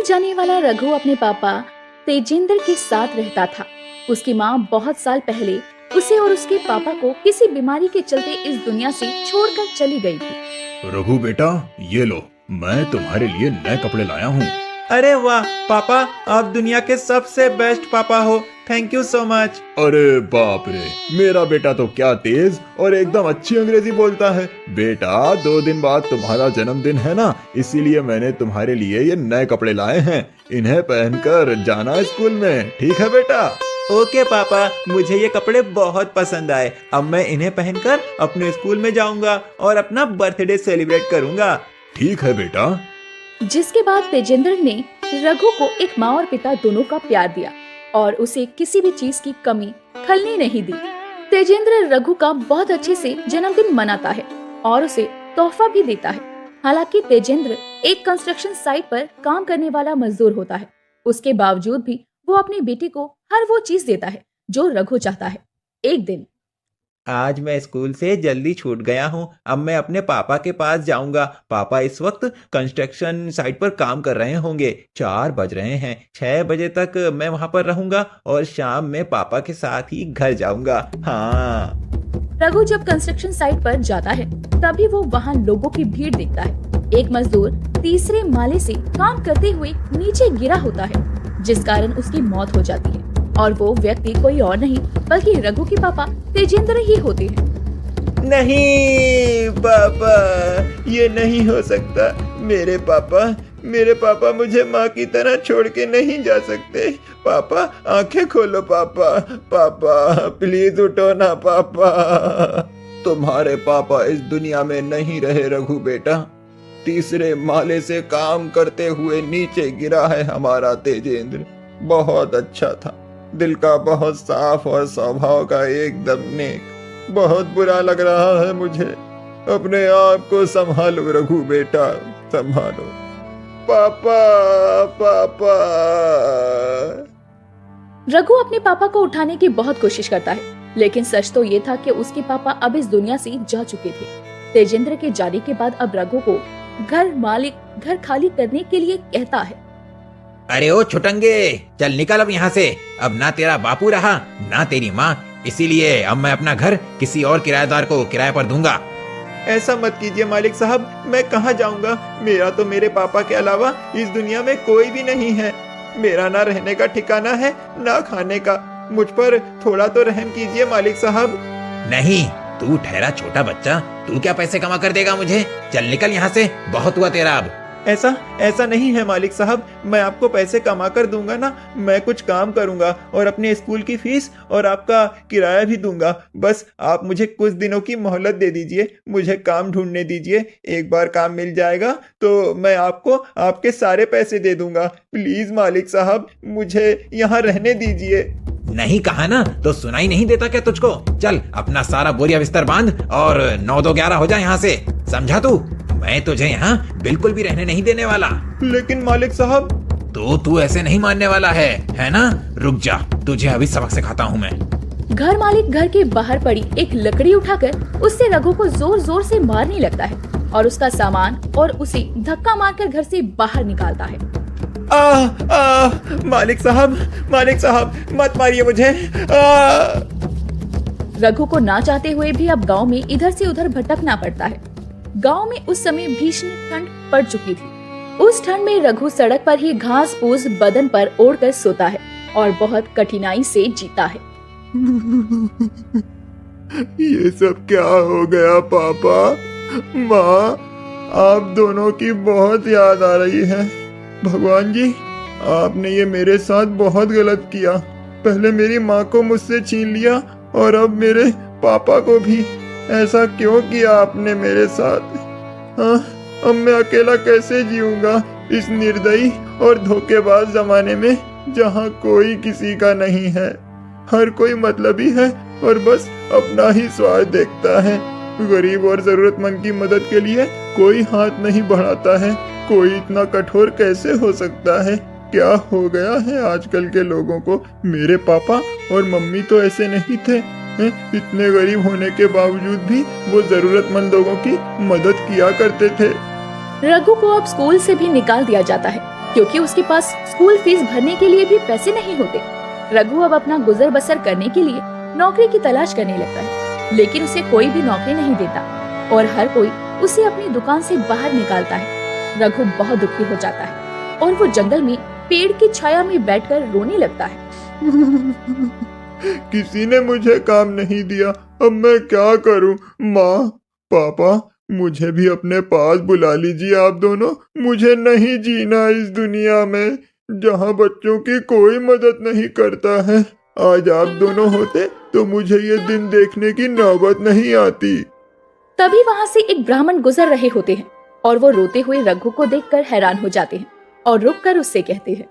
जाने वाला रघु अपने पापा तेजेंद्र के साथ रहता था। उसकी माँ बहुत साल पहले उसे और उसके पापा को किसी बीमारी के चलते इस दुनिया से छोड़कर चली गई थी। रघु बेटा, ये लो, मैं तुम्हारे लिए नए कपड़े लाया हूँ। अरे वाह पापा, आप दुनिया के सबसे बेस्ट पापा हो। Thank you so much. अरे बाप रे, मेरा बेटा तो क्या तेज और एकदम अच्छी अंग्रेजी बोलता है। बेटा, 2 दिन बाद तुम्हारा जन्मदिन है ना, इसीलिए मैंने तुम्हारे लिए ये नए कपड़े लाए हैं। इन्हें पहनकर जाना स्कूल में, ठीक है बेटा? ओके पापा, मुझे ये कपड़े बहुत पसंद आए। अब मैं इन्हें पहनकर अपने स्कूल में जाऊंगा और अपना बर्थडे सेलिब्रेट करूंगा। ठीक है बेटा। जिसके बाद तेजेंद्र ने रघु को एक माँ और पिता दोनों का प्यार दिया और उसे किसी भी चीज की कमी खलने नहीं दी। तेजेंद्र रघु का बहुत अच्छे से जन्मदिन मनाता है और उसे तोहफा भी देता है। हालांकि तेजेंद्र एक कंस्ट्रक्शन साइट पर काम करने वाला मजदूर होता है, उसके बावजूद भी वो अपने बेटे को हर वो चीज देता है जो रघु चाहता है। एक दिन, आज मैं स्कूल से जल्दी छूट गया हूँ। अब मैं अपने पापा के पास जाऊंगा। पापा इस वक्त कंस्ट्रक्शन साइट पर काम कर रहे होंगे। 4 बज रहे हैं। 6 बजे तक मैं वहां पर रहूंगा और शाम में पापा के साथ ही घर जाऊंगा। हाँ। रघु जब कंस्ट्रक्शन साइट पर जाता है तभी वो वहाँ लोगों की भीड़ देखता है। एक मजदूर तीसरे माले से काम करते हुए नीचे गिरा होता है, जिस कारण उसकी मौत हो जाती है और वो व्यक्ति कोई और नहीं बल्कि रघु के पापा तेजेंद्र ही होते हैं। नहीं पापा, ये नहीं हो सकता। मेरे पापा मुझे माँ की तरह छोड़ के नहीं जा सकते। पापा, आंखें खोलो पापा। पापा प्लीज उठो ना पापा। तुम्हारे पापा इस दुनिया में नहीं रहे रघु बेटा। तीसरे माले से काम करते हुए नीचे गिरा है हमारा तेजेंद्र। बहुत अच्छा था, दिल का बहुत साफ और स्वभाव का एकदम नेक। बहुत बुरा लग रहा है मुझे। अपने आप को संभालो रघु बेटा, संभालो। पापा, पापा। रघु अपने पापा को उठाने की बहुत कोशिश करता है, लेकिन सच तो ये था कि उसके पापा अब इस दुनिया से जा चुके थे। तेजेंद्र के जाने के बाद अब रघु को घर मालिक घर खाली करने के लिए कहता है। अरे ओ छुटंगे, चल निकल अब यहाँ से। अब ना तेरा बापू रहा ना तेरी माँ, इसीलिए अब मैं अपना घर किसी और किराएदार को किराए पर दूंगा। ऐसा मत कीजिए मालिक साहब, मैं कहाँ जाऊंगा? मेरा तो मेरे पापा के अलावा इस दुनिया में कोई भी नहीं है। मेरा ना रहने का ठिकाना है ना खाने का। मुझ पर थोड़ा तो रहम कीजिए मालिक साहब। नहीं, तू ठहरा छोटा बच्चा, तू क्या पैसे कमा कर देगा मुझे? चल निकल यहाँ से, बहुत हुआ तेरा अब। ऐसा नहीं है मालिक साहब, मैं आपको पैसे कमा कर दूंगा ना। मैं कुछ काम करूंगा और अपने स्कूल की फीस और आपका किराया भी दूंगा। बस आप मुझे कुछ दिनों की मोहलत दे दीजिए, मुझे काम ढूंढने दीजिए। एक बार काम मिल जाएगा तो मैं आपको आपके सारे पैसे दे दूंगा। प्लीज मालिक साहब, मुझे यहाँ रहने दीजिए। नहीं कहा ना तो सुनाई नहीं देता क्या तुझको? चल अपना सारा बोरिया बिस्तर बांध और 9-2-11 हो जा यहाँ से, समझा तू? मैं तुझे यहाँ बिल्कुल भी रहने नहीं देने वाला। लेकिन मालिक साहब। तो तू ऐसे नहीं मानने वाला है ना? रुक जा, तुझे अभी सबक सिखाता हूँ मैं। घर मालिक घर के बाहर पड़ी एक लकड़ी उठाकर उससे रघु को जोर जोर से मारने लगता है और उसका सामान और उसे धक्का मारकर घर से बाहर निकालता है। मालिक साहब मत मारिए मुझे। रघु को ना चाहते हुए भी अब गांव में इधर से उधर भटकना पड़ता है। गांव में उस समय भीषण ठंड पड़ चुकी थी। उस ठंड में रघु सड़क पर ही घास फूस बदन पर ओढ़कर सोता है और बहुत कठिनाई से जीता है। ये सब क्या हो गया पापा? माँ, आप दोनों की बहुत याद आ रही है। भगवान जी, आपने ये मेरे साथ बहुत गलत किया। पहले मेरी माँ को मुझसे छीन लिया और अब मेरे पापा को भी। ऐसा क्यों किया आपने मेरे साथ? हाँ, अब मैं अकेला कैसे जीऊंगा इस निर्दयी और धोखेबाज जमाने में जहाँ कोई किसी का नहीं है। हर कोई मतलबी है और बस अपना ही स्वार्थ देखता है। गरीब और जरूरतमंद की मदद के लिए कोई हाथ नहीं बढ़ाता है। कोई इतना कठोर कैसे हो सकता है? क्या हो गया है आजकल के लोगों को? मेरे पापा और मम्मी तो ऐसे नहीं थे। इतने गरीब होने के बावजूद भी वो जरूरतमंद लोगों की मदद किया करते थे। रघु को अब स्कूल से भी निकाल दिया जाता है क्योंकि उसके पास स्कूल फीस भरने के लिए भी पैसे नहीं होते। रघु अब अपना गुजर बसर करने के लिए नौकरी की तलाश करने लगता है, लेकिन उसे कोई भी नौकरी नहीं देता और हर कोई उसे अपनी दुकान से बाहर निकालता है। रघु बहुत दुखी हो जाता है और वो जंगल में पेड़ की छाया में बैठकर रोने लगता है। किसी ने मुझे काम नहीं दिया, अब मैं क्या करूं? माँ, पापा, मुझे भी अपने पास बुला लीजिए आप दोनों। मुझे नहीं जीना इस दुनिया में जहाँ बच्चों की कोई मदद नहीं करता है। आज आप दोनों होते तो मुझे ये दिन देखने की नौबत नहीं आती। तभी वहाँ से एक ब्राह्मण गुजर रहे होते हैं और वो रोते हुए रघु को देखकर हैरान हो जाते हैं और रुककर उससे कहते हैं,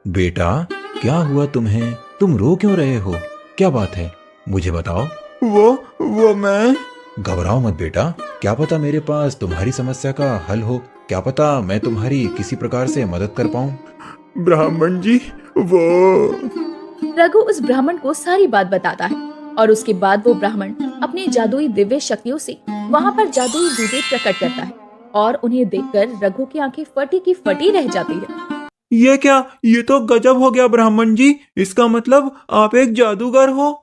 बेटा, क्या हुआ तुम्हें? तुम रो क्यों रहे हो? क्या बात है, मुझे बताओ। वो मैं घबराओ मत बेटा, क्या पता मेरे पास तुम्हारी समस्या का हल हो। क्या पता मैं तुम्हारी किसी प्रकार से मदद कर पाऊं। ब्राह्मण जी, वो रघु उस ब्राह्मण को सारी बात बताता है और उसके बाद वो ब्राह्मण अपनी जादुई दिव्य शक्तियों से वहाँ पर जादुई जूते प्रकट करता है और उन्हें देखकर रघु की आंखें फटी की फटी रह जाती है। ये क्या? ये तो गजब हो गया ब्राह्मण जी। इसका मतलब आप एक जादूगर हो?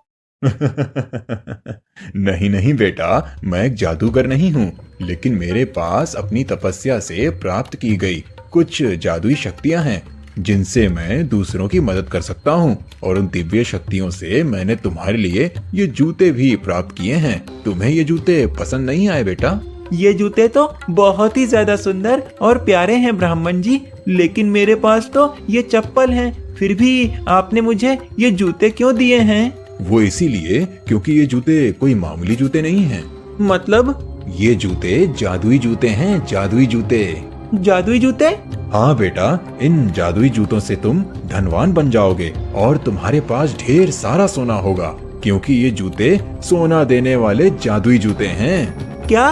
नहीं नहीं बेटा, मैं एक जादूगर नहीं हूँ, लेकिन मेरे पास अपनी तपस्या से प्राप्त की गई कुछ जादुई शक्तियाँ हैं जिनसे मैं दूसरों की मदद कर सकता हूँ। और उन दिव्य शक्तियों से मैंने तुम्हारे लिए ये जूते भी प्राप्त किए हैं। तुम्हें ये जूते पसंद नहीं आए बेटा? ये जूते तो बहुत ही ज्यादा सुंदर और प्यारे हैं ब्राह्मण जी, लेकिन मेरे पास तो ये चप्पल हैं। फिर भी आपने मुझे ये जूते क्यों दिए हैं? वो इसीलिए क्योंकि ये जूते कोई मामूली जूते नहीं हैं। मतलब? ये जूते जादुई जूते हैं, जादुई जूते। जादुई जूते? हाँ बेटा, इन जादुई जूतों से तुम धनवान बन जाओगे और तुम्हारे पास ढेर सारा सोना होगा, क्योंकि ये जूते सोना देने वाले जादुई जूते हैं। क्या?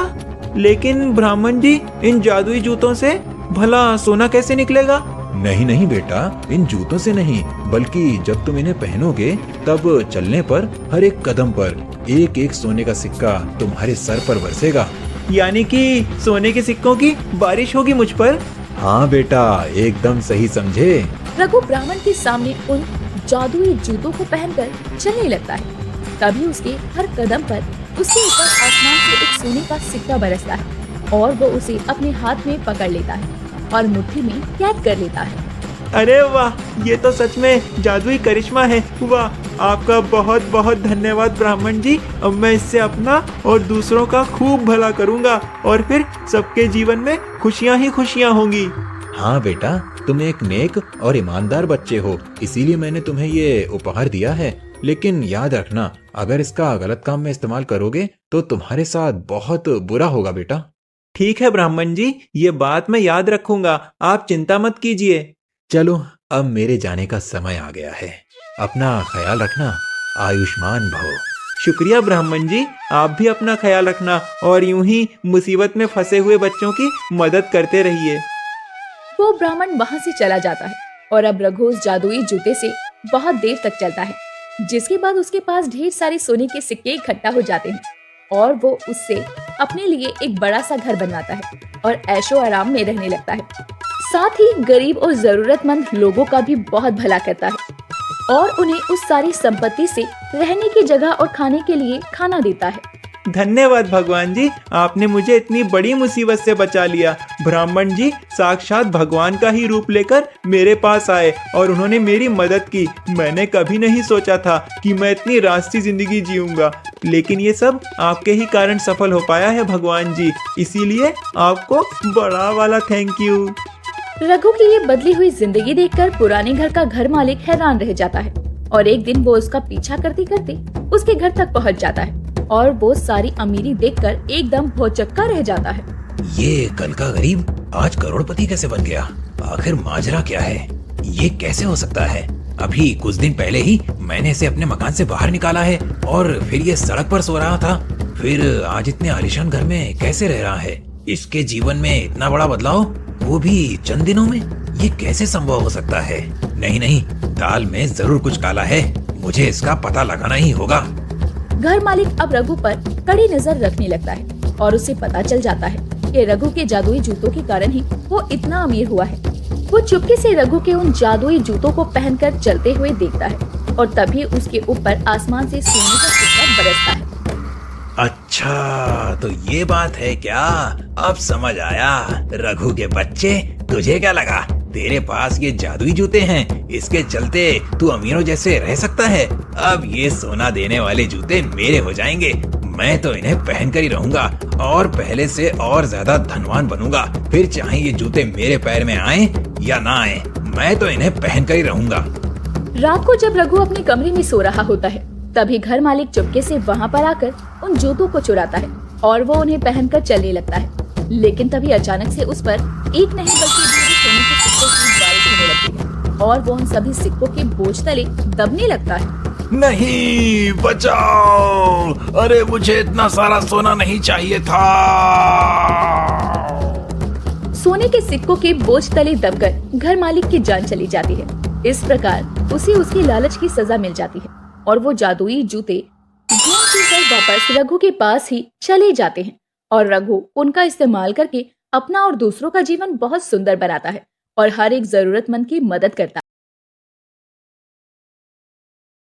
लेकिन ब्राह्मण जी, इन जादुई जूतों से भला सोना कैसे निकलेगा? नहीं नहीं बेटा, इन जूतों से नहीं, बल्कि जब तुम इन्हें पहनोगे तब चलने पर हर एक कदम पर एक एक सोने का सिक्का तुम्हारे सर पर बरसेगा। यानी कि सोने के सिक्कों की बारिश होगी मुझ पर? हाँ बेटा, एकदम सही समझे। रघु ब्राह्मण के सामने उन जादुई जूतों को पहनकर चलने लगता है। तभी उसके हर कदम पर उसके ऊपर आसमान से एक सोने का सिक्का बरसता है और वो उसे अपने हाथ में पकड़ लेता है और मुट्ठी में कैद कर लेता है। अरे वाह, ये तो सच में जादुई करिश्मा है। वाह, आपका बहुत बहुत धन्यवाद ब्राह्मण जी। अब मैं इससे अपना और दूसरों का खूब भला करूंगा और फिर सबके जीवन में खुशियां ही खुशियां होंगी। हाँ बेटा, तुम एक नेक और ईमानदार बच्चे हो, इसीलिए मैंने तुम्हें ये उपहार दिया है। लेकिन याद रखना, अगर इसका गलत काम में इस्तेमाल करोगे तो तुम्हारे साथ बहुत बुरा होगा बेटा। ठीक है ब्राह्मण जी, ये बात मैं याद रखूंगा। आप चिंता मत कीजिए। चलो, अब मेरे जाने का समय आ गया है। अपना ख्याल रखना, आयुष्मान भव। शुक्रिया ब्राह्मण जी, आप भी अपना ख्याल रखना और यूं ही मुसीबत में फंसे हुए बच्चों की मदद करते रहिए। वो ब्राह्मण वहाँ से चला जाता है और अब रघु उस जादुई जूते से बहुत देर तक चलता है, जिसके बाद उसके पास ढेर सारे सोने के सिक्के इकट्ठा हो जाते हैं और वो उससे अपने लिए एक बड़ा सा घर बनवाता है और ऐशो आराम में रहने लगता है। साथ ही गरीब और जरूरतमंद लोगों का भी बहुत भला करता है और उन्हें उस सारी संपत्ति से रहने की जगह और खाने के लिए खाना देता है। धन्यवाद भगवान जी, आपने मुझे इतनी बड़ी मुसीबत से बचा लिया। ब्राह्मण जी साक्षात भगवान का ही रूप लेकर मेरे पास आए और उन्होंने मेरी मदद की। मैंने कभी नहीं सोचा था कि मैं इतनी रास्ती जिंदगी जीऊंगा, लेकिन ये सब आपके ही कारण सफल हो पाया है भगवान जी, इसीलिए आपको बड़ा वाला थैंक यू। रघु की ये बदली हुई जिंदगी देखकर पुराने घर का घर मालिक हैरान रह जाता है और एक दिन वो उसका पीछा करते करते उसके घर तक पहुंच जाता है और वो सारी अमीरी देखकर एकदम भौचक्का रह जाता है। ये कल का गरीब आज करोड़पति कैसे बन गया? आखिर माजरा क्या है? ये कैसे हो सकता है? अभी कुछ दिन पहले ही मैंने इसे अपने मकान से बाहर निकाला है और फिर ये सड़क पर सो रहा था, फिर आज इतने आलीशान घर में कैसे रह रहा है? इसके जीवन में इतना बड़ा बदलाव, वो भी चंद दिनों में, ये कैसे संभव हो सकता है? नहीं नहीं, दाल में जरूर कुछ काला है, मुझे इसका पता लगाना ही होगा। घर मालिक अब रघु पर कड़ी नजर रखने लगता है और उसे पता चल जाता है कि रघु के जादुई जूतों के कारण ही वो इतना अमीर हुआ है। वो चुपके से रघु के उन जादुई जूतों को पहनकर चलते हुए देखता है और तभी उसके ऊपर आसमान से सोने का सिक्का बरसता है। अच्छा, तो ये बात है क्या? अब समझ आया। रघु के बच्चे, तुझे क्या लगा तेरे पास ये जादुई जूते हैं, इसके चलते तू अमीरों जैसे रह सकता है? अब ये सोना देने वाले जूते मेरे हो जाएंगे। मैं तो इन्हें पहनकर ही रहूंगा और पहले से और ज्यादा धनवान बनूंगा। फिर चाहे ये जूते मेरे पैर में आए या ना आए, मैं तो इन्हें पहनकर ही रहूंगा। रात को जब रघु अपने कमरे में सो रहा होता है, तभी घर मालिक चुपके से वहाँ पर आकर उन जूतों को चुराता है और वो उन्हें पहनकर चलने लगता है। लेकिन तभी अचानक से उस पर एक नहीं बल्कि दो सोने के सिक्कों की बारिश होने लगती है और वो उन सभी सिक्कों के बोझ तले दबने लगता है। नहीं, बचाओ! अरे मुझे इतना सारा सोना नहीं चाहिए था। सोने के सिक्कों के बोझ तले दबकर घर मालिक की जान चली जाती है। इस प्रकार उसे उसकी लालच की सजा मिल जाती है और वो जादुई जूते घूम फिर कर वापस रघु के पास ही चले जाते हैं और रघु उनका इस्तेमाल करके अपना और दूसरों का जीवन बहुत सुंदर बनाता है और हर एक जरूरतमंद की मदद करता है।